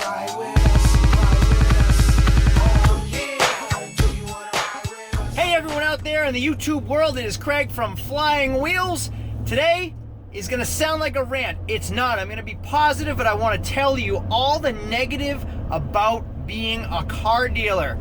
Hey everyone out there in the YouTube world, it is Craig from Flying Wheels. Today is going to sound like a rant. It's not. I'm going to be positive, but I want to tell you all the negative about being a car dealer.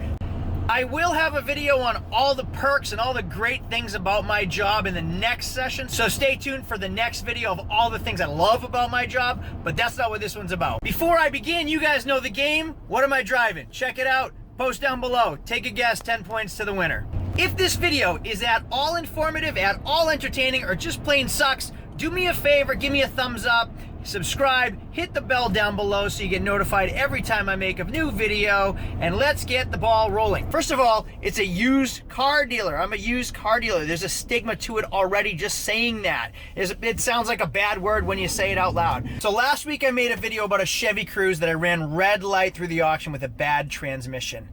I will have a video on all the perks and all the great things about my job in the next session, so stay tuned for the next video of all the things I love about my job, but that's not what this one's about. Before I begin, you guys know the game. What am I driving? Check it out. Post down below. Take a guess, 10 points to the winner. If this video is at all informative, at all entertaining, or just plain sucks, do me a favor, give me a thumbs up, subscribe, hit the bell down below so you get notified every time I make a new video, and let's get the ball rolling. First of all, it's a used car dealer. I'm a used car dealer. There's a stigma to it already just saying that. It sounds like a bad word when you say it out loud. So last week I made a video about a Chevy Cruze that I ran red light through the auction with a bad transmission.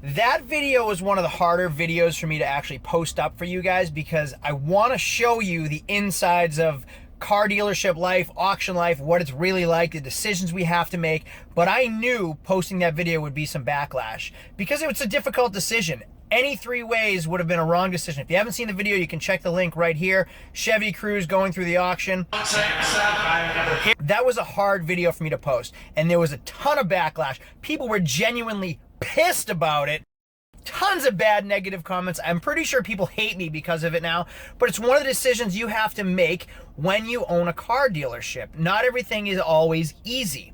That video was one of the harder videos for me to actually post up for you guys because I want to show you the insides of car dealership life, auction life, what it's really like, the decisions we have to make. But I knew posting that video would be some backlash because it was a difficult decision. Any three ways would have been a wrong decision. If you haven't seen the video, you can check the link right here. Chevy Cruze going through the auction. That was a hard video for me to post, and there was a ton of backlash. People were genuinely pissed about it. Tons of bad negative comments. I'm pretty sure people hate me because of it now, but it's one of the decisions you have to make when you own a car dealership. Not everything is always easy.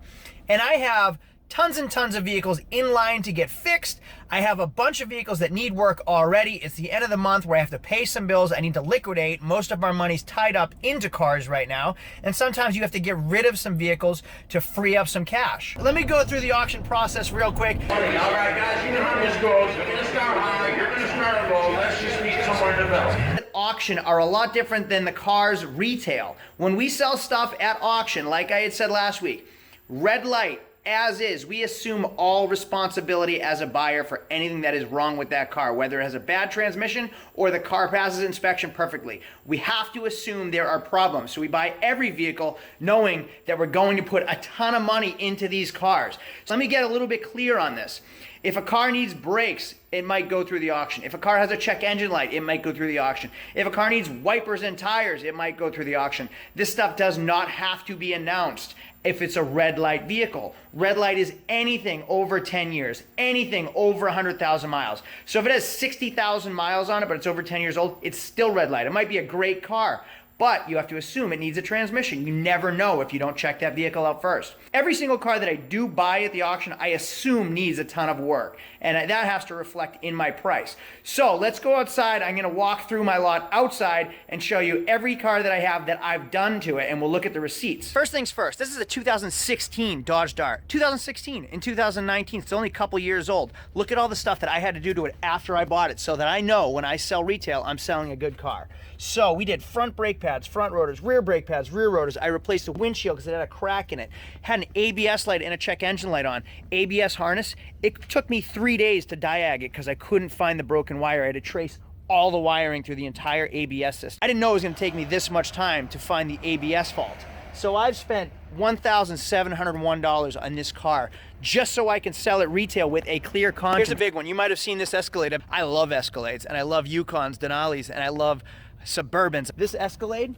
And I have tons and tons of vehicles in line to get fixed. I have a bunch of vehicles that need work already. It's the end of the month where I have to pay some bills. I need to liquidate. Most of our money's tied up into cars right now. And sometimes you have to get rid of some vehicles to free up some cash. Let me go through the auction process real quick. All right, guys, you know how this goes. You're gonna start high, you're gonna start low. Let's just meet somewhere in the middle. At auction are a lot different than the cars retail. When we sell stuff at auction, like I had said last week, red light, as is, we assume all responsibility as a buyer for anything that is wrong with that car, whether it has a bad transmission or the car passes inspection perfectly. We have to assume there are problems. So we buy every vehicle knowing that we're going to put a ton of money into these cars. So let me get a little bit clear on this. If a car needs brakes, it might go through the auction. If a car has a check engine light, it might go through the auction. If a car needs wipers and tires, it might go through the auction. This stuff does not have to be announced if it's a red light vehicle. Red light is anything over 10 years, anything over 100,000 miles. So if it has 60,000 miles on it, but it's over 10 years old, it's still red light. It might be a great car, but you have to assume it needs a transmission. You never know if you don't check that vehicle out first. Every single car that I do buy at the auction, I assume needs a ton of work, and that has to reflect in my price. So let's go outside. I'm gonna walk through my lot outside and show you every car that I have that I've done to it, and we'll look at the receipts. First things first, this is a 2016 Dodge Dart. 2016, in 2019, it's only a couple years old. Look at all the stuff that I had to do to it after I bought it so that I know when I sell retail, I'm selling a good car. So we did front brake pads, front rotors, rear brake pads, rear rotors. I replaced the windshield because it had a crack in it. Had an ABS light and a check engine light on. ABS harness. It took me 3 days to diag it because I couldn't find the broken wire. I had to trace all the wiring through the entire ABS system. I didn't know it was going to take me this much time to find the ABS fault. So I've spent $1,701 on this car just so I can sell it retail with a clear conscience. Here's a big one. You might have seen this Escalade. I love Escalades, and I love Yukons, Denali's, and I love Suburbans. This Escalade,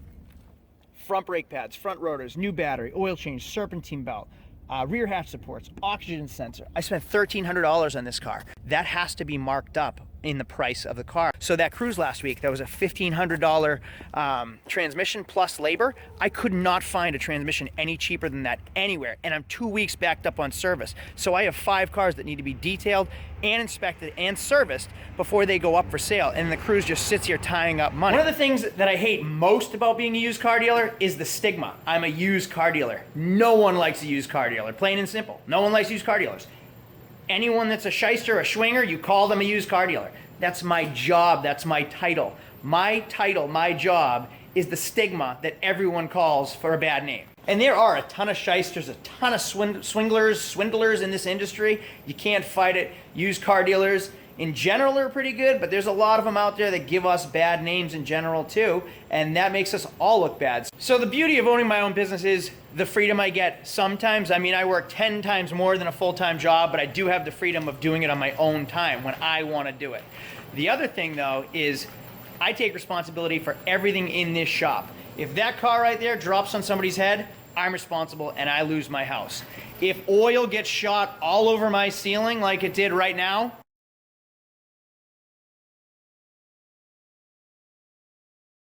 front brake pads, front rotors, new battery, oil change, serpentine belt, rear hatch supports, oxygen sensor. I spent $1,300 on this car. That has to be marked up in the price of the car. So that Cruze last week, that was a $1,500 transmission plus labor. I could not find a transmission any cheaper than that anywhere, and I'm 2 weeks backed up on service. So I have 5 cars that need to be detailed and inspected and serviced before they go up for sale, and the Cruze just sits here tying up money. One of the things that I hate most about being a used car dealer is the stigma. I'm a used car dealer. No one likes a used car dealer, plain and simple. No one likes used car dealers. Anyone that's a shyster, a schwinger, you call them a used car dealer. That's my job, that's my title. My title, my job, is the stigma that everyone calls for a bad name. And there are a ton of shysters, a ton of swindlers in this industry. You can't fight it. Used car dealers, in general are pretty good, but there's a lot of them out there that give us bad names in general too, and that makes us all look bad. So the beauty of owning my own business is the freedom I get sometimes. I mean, I work 10 times more than a full-time job, but I do have the freedom of doing it on my own time when I want to do it. The other thing though is I take responsibility for everything in this shop. If that car right there drops on somebody's head, I'm responsible and I lose my house. If oil gets shot all over my ceiling like it did right now,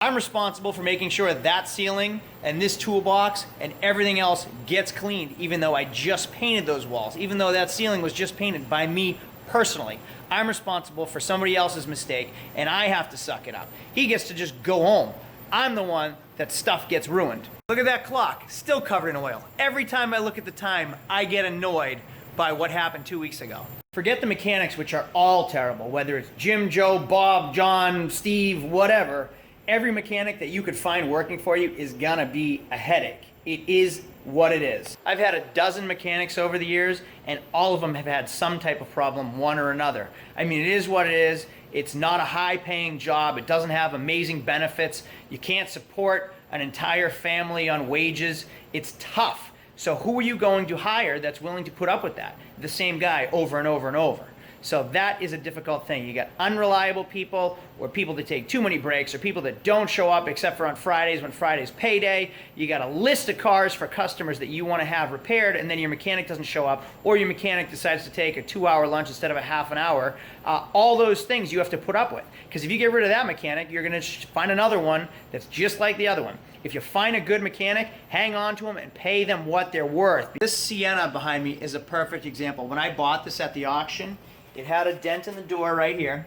I'm responsible for making sure that ceiling and this toolbox and everything else gets cleaned, even though I just painted those walls, even though that ceiling was just painted by me personally. I'm responsible for somebody else's mistake and I have to suck it up. He gets to just go home. I'm the one that stuff gets ruined. Look at that clock, still covered in oil. Every time I look at the time, I get annoyed by what happened 2 weeks ago. Forget the mechanics, which are all terrible, whether it's Jim, Joe, Bob, John, Steve, whatever. Every mechanic that you could find working for you is gonna be a headache. It is what it is. I've had a dozen mechanics over the years, and all of them have had some type of problem, one or another. I mean, it is what it is. It's not a high-paying job. It doesn't have amazing benefits. You can't support an entire family on wages. It's tough. So who are you going to hire that's willing to put up with that? The same guy over and over and over. So that is a difficult thing. You got unreliable people, or people that take too many breaks, or people that don't show up except for on Fridays when Friday's payday. You got a list of cars for customers that you want to have repaired, and then your mechanic doesn't show up, or your mechanic decides to take a 2-hour lunch instead of a half an hour. All those things you have to put up with. Because if you get rid of that mechanic, you're going to find another one that's just like the other one. If you find a good mechanic, hang on to them and pay them what they're worth. This Sienna behind me is a perfect example. When I bought this at the auction, it had a dent in the door right here,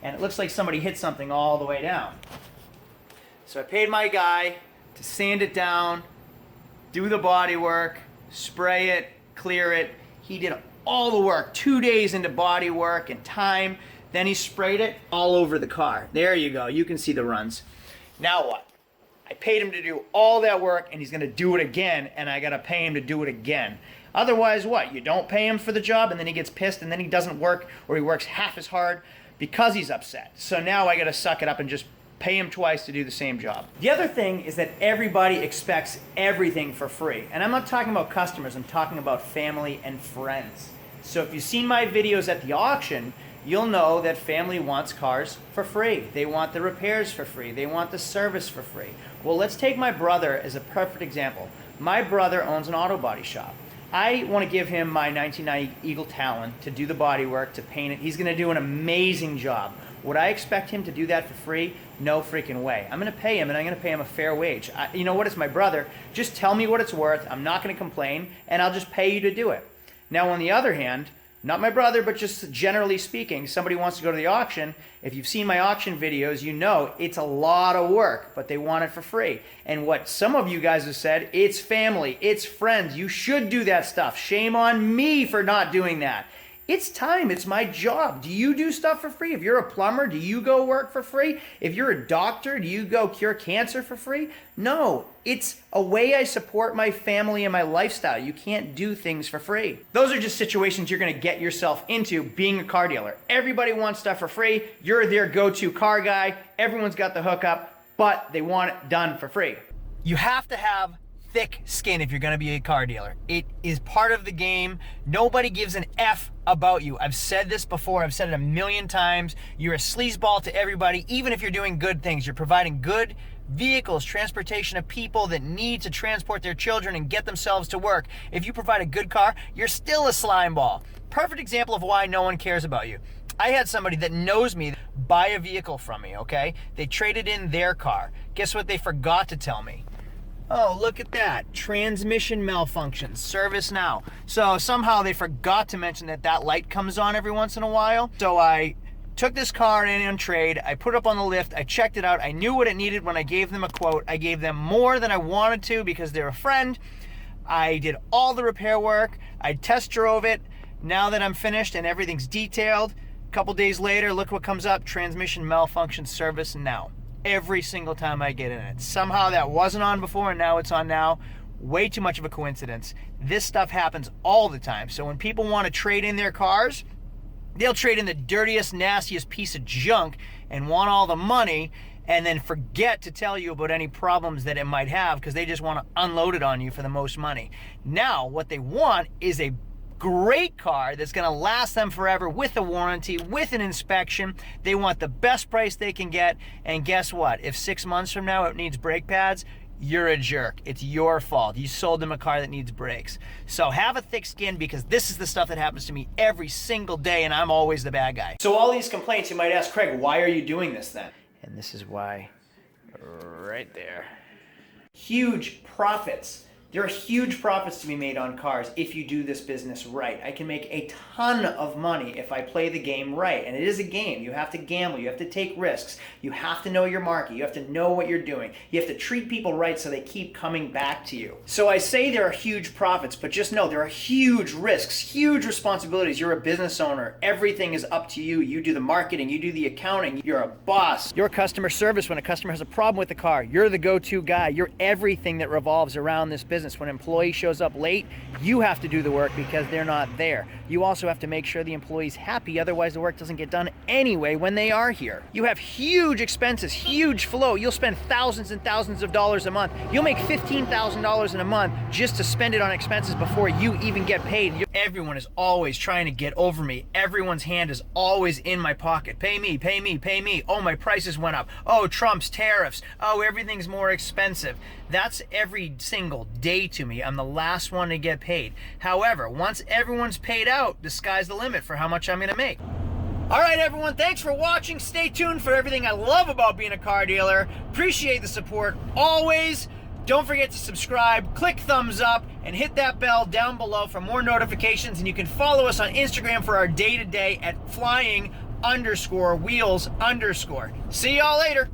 and it looks like somebody hit something all the way down. So I paid my guy to sand it down, do the body work, spray it, clear it. He did all the work, 2 days into body work and time. Then he sprayed it all over the car. There you go, you can see the runs. Now what? I paid him to do all that work, and he's gonna do it again, and I gotta pay him to do it again. Otherwise, what? You don't pay him for the job, and then he gets pissed, and then he doesn't work, or he works half as hard because he's upset. So now I gotta suck it up and just pay him twice to do the same job. The other thing is that everybody expects everything for free. And I'm not talking about customers, I'm talking about family and friends. So if you've seen my videos at the auction, you'll know that family wants cars for free. They want the repairs for free. They want the service for free. Well, let's take my brother as a perfect example. My brother owns an auto body shop. I want to give him my 1990 Eagle Talon to do the body work, to paint it. He's going to do an amazing job. Would I expect him to do that for free? No freaking way. I'm going to pay him, and I'm going to pay him a fair wage. You know what? It's my brother. Just tell me what it's worth. I'm not going to complain, and I'll just pay you to do it. Now, on the other hand, not my brother, but just generally speaking, somebody wants to go to the auction. If you've seen my auction videos, you know it's a lot of work, but they want it for free. And what some of you guys have said, it's family, it's friends. You should do that stuff. Shame on me for not doing that. It's time. It's my job. Do you do stuff for free? If you're a plumber, do you go work for free? If you're a doctor, do you go cure cancer for free? No. It's a way I support my family and my lifestyle. You can't do things for free. Those are just situations you're going to get yourself into being a car dealer. Everybody wants stuff for free. You're their go-to car guy. Everyone's got the hookup, but they want it done for free. You have to have thick skin if you're going to be a car dealer. It is part of the game. Nobody gives an F about you. I've said this before. I've said it a million times. You're a sleazeball to everybody, even if you're doing good things. You're providing good vehicles, transportation of people that need to transport their children and get themselves to work. If you provide a good car, you're still a slime ball. Perfect example of why no one cares about you. I had somebody that knows me buy a vehicle from me, okay? They traded in their car. Guess what they forgot to tell me? Oh, look at that. Transmission malfunction. Service now. So somehow they forgot to mention that that light comes on every once in a while. So I took this car in on trade. I put it up on the lift. I checked it out. I knew what it needed when I gave them a quote. I gave them more than I wanted to because they're a friend. I did all the repair work. I test drove it. Now that I'm finished and everything's detailed, a couple days later, look what comes up. Transmission malfunction, service now. Every single time I get in it. Somehow that wasn't on before and now it's on now. Way too much of a coincidence. This stuff happens all the time. So when people want to trade in their cars, They'll trade in the dirtiest, nastiest piece of junk and want all the money, and then forget to tell you about any problems that it might have because they just want to unload it on you for the most money. Now, what they want is a great car that's going to last them forever with a warranty, with an inspection. They want the best price they can get, and guess what? If 6 months from now it needs brake pads, you're a jerk. It's your fault. You sold them a car that needs brakes. So have a thick skin, because this is the stuff that happens to me every single day, and I'm always the bad guy. So all these complaints, you might ask, Craig, why are you doing this then? And this is why, right there. Huge profits. There are huge profits to be made on cars if you do this business right. I can make a ton of money if I play the game right. And it is a game. You have to gamble. You have to take risks. You have to know your market. You have to know what you're doing. You have to treat people right so they keep coming back to you. So I say there are huge profits, but just know there are huge risks, huge responsibilities. You're a business owner. Everything is up to you. You do the marketing. You do the accounting. You're a boss. Your customer service, when a customer has a problem with the car, you're the go-to guy. You're everything that revolves around this business. When an employee shows up late, you have to do the work because they're not there. You also have to make sure the employee's happy, otherwise the work doesn't get done anyway when they are here. You have huge expenses, huge flow. You'll spend thousands and thousands of dollars a month. You'll make $15,000 in a month just to spend it on expenses before you even get paid. Everyone is always trying to get over me. Everyone's hand is always in my pocket. Pay me, pay me, pay me. Oh, my prices went up. Oh, Trump's tariffs. Oh, everything's more expensive. That's every single day to me. I'm the last one to get paid. However, once everyone's paid out, the sky's the limit for how much I'm gonna make. All right, everyone, thanks for watching. Stay tuned for everything I love about being a car dealer. Appreciate the support always. Don't forget to subscribe, click thumbs up, and hit that bell down below for more notifications. And you can follow us on Instagram for our day-to-day at flying_wheels_. See y'all later.